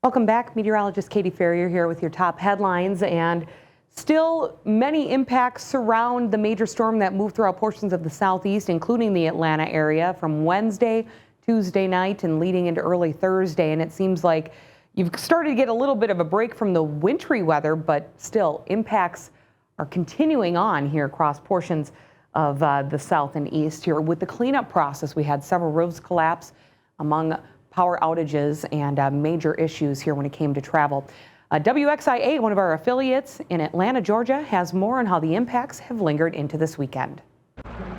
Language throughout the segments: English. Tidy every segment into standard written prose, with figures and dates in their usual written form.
Welcome back. Meteorologist Katie Ferrier here with your top headlines. And still many impacts surround the major storm that moved throughout portions of the southeast, including the Atlanta area from Wednesday, Tuesday night, and leading into early Thursday. And it seems like you've started to get a little bit of a break from the wintry weather, but still impacts are continuing on here across portions of the south and east. Here with the cleanup process, we had several roofs collapse among power outages and major issues here when it came to travel. WXIA, one of our affiliates in Atlanta, Georgia, has more on how the impacts have lingered into this weekend.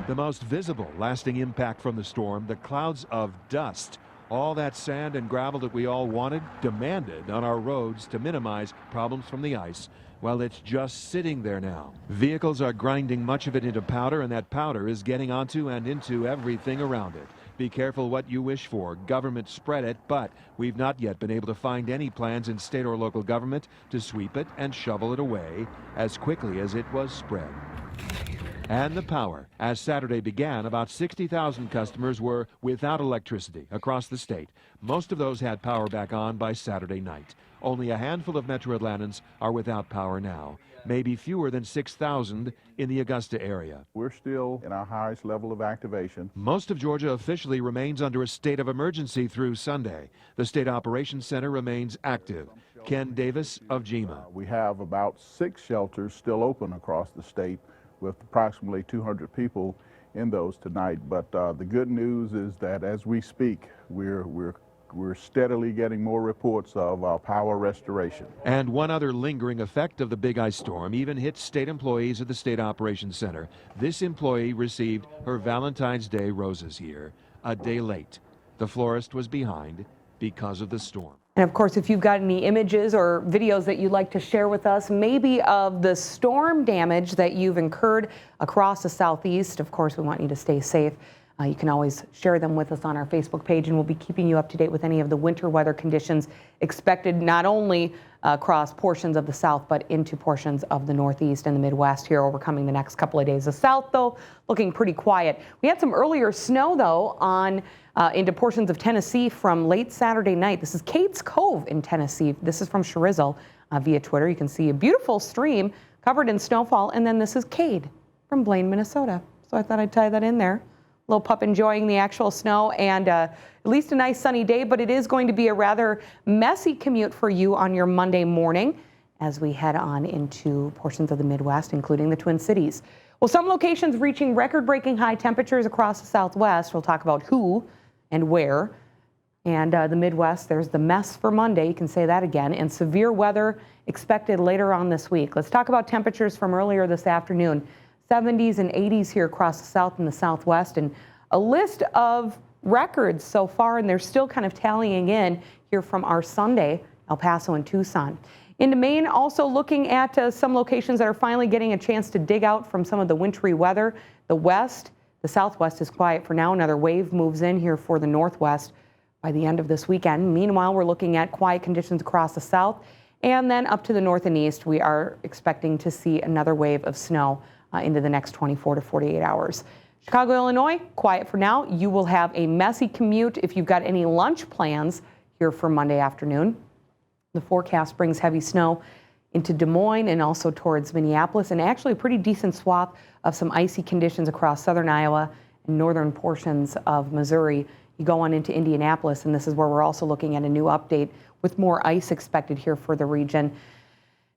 The most visible lasting impact from the storm, the clouds of dust. All that sand and gravel that we all wanted, demanded on our roads to minimize problems from the ice. Well, it's just sitting there now. Vehicles are grinding much of it into powder, and that powder is getting onto and into everything around it. Be careful what you wish for. Government spread it, but we've not yet been able to find any plans in state or local government to sweep it and shovel it away as quickly as it was spread. And the power. As Saturday began, about 60,000 customers were without electricity across the state. Most of those had power back on by Saturday night. Only a handful of Metro Atlantans are without power now. Maybe fewer than 6,000 in the Augusta area. We're still in our highest level of activation. Most of Georgia officially remains under a state of emergency through Sunday. The State Operations Center remains active. Ken Davis of GEMA. We have about 6 shelters still open across the state with approximately 200 people in those tonight. But the good news is that as we speak, we're steadily getting more reports of power restoration. And one other lingering effect of the big ice storm even hit state employees at the State Operations Center. This employee received her Valentine's Day roses here a day late. The florist was behind because of the storm. And of course, if you've got any images or videos that you'd like to share with us, maybe of the storm damage that you've incurred across the southeast, of course, we want you to stay safe. You can always share them with us on our Facebook page, and we'll be keeping you up to date with any of the winter weather conditions expected not only across portions of the south, but into portions of the northeast and the Midwest here overcoming the next couple of days. The south, though, looking pretty quiet. We had some earlier snow, though, on into portions of Tennessee from late Saturday night. This is Cade's Cove in Tennessee. This is from Charizzle via Twitter. You can see a beautiful stream covered in snowfall, and then this is Cade from Blaine, Minnesota. So I thought I'd tie that in there. Little pup enjoying the actual snow and at least a nice sunny day, but it is going to be a rather messy commute for you on your Monday morning as we head on into portions of the Midwest, including the Twin Cities. Well, some locations reaching record-breaking high temperatures across the Southwest. We'll talk about who and where. And the Midwest, there's the mess for Monday. You can say that again. And severe weather expected later on this week. Let's talk about temperatures from earlier this afternoon. 70s and 80s here across the south and the southwest, and a list of records so far, and they're still kind of tallying in here from our Sunday, El Paso and Tucson. Into Maine, also looking at some locations that are finally getting a chance to dig out from some of the wintry weather. The west, the southwest is quiet for now. Another wave moves in here for the northwest by the end of this weekend. Meanwhile, we're looking at quiet conditions across the south, and then up to the north and east, we are expecting to see another wave of snow into the next 24 to 48 hours. Chicago, Illinois, quiet for now. You will have a messy commute if you've got any lunch plans here for Monday afternoon. The forecast brings heavy snow into Des Moines and also towards Minneapolis, and actually a pretty decent swath of some icy conditions across southern Iowa and northern portions of Missouri. You go on into Indianapolis, and this is where we're also looking at a new update with more ice expected here for the region.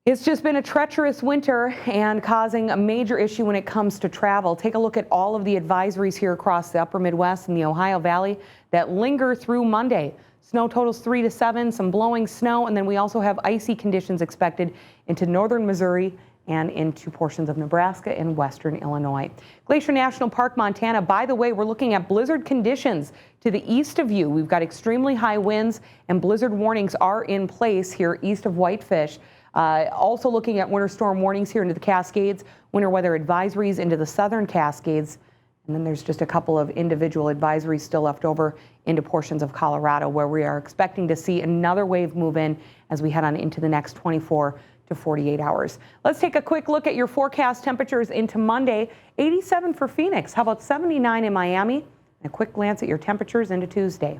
It's just been a treacherous winter and causing a major issue when it comes to travel. Take a look at all of the advisories here across the upper Midwest and the Ohio Valley that linger through Monday. Snow totals 3 to 7, some blowing snow, and then we also have icy conditions expected into northern Missouri and into portions of Nebraska and western Illinois. Glacier National Park, Montana, by the way, we're looking at blizzard conditions to the east of you. We've got extremely high winds, and blizzard warnings are in place here east of Whitefish. Also looking at winter storm warnings here into the Cascades, winter weather advisories into the southern Cascades, and then there's just a couple of individual advisories still left over into portions of Colorado, where we are expecting to see another wave move in as we head on into the next 24 to 48 hours. Let's take a quick look at your forecast temperatures into Monday. 87 for Phoenix. How about 79 in Miami? And a quick glance at your temperatures into Tuesday.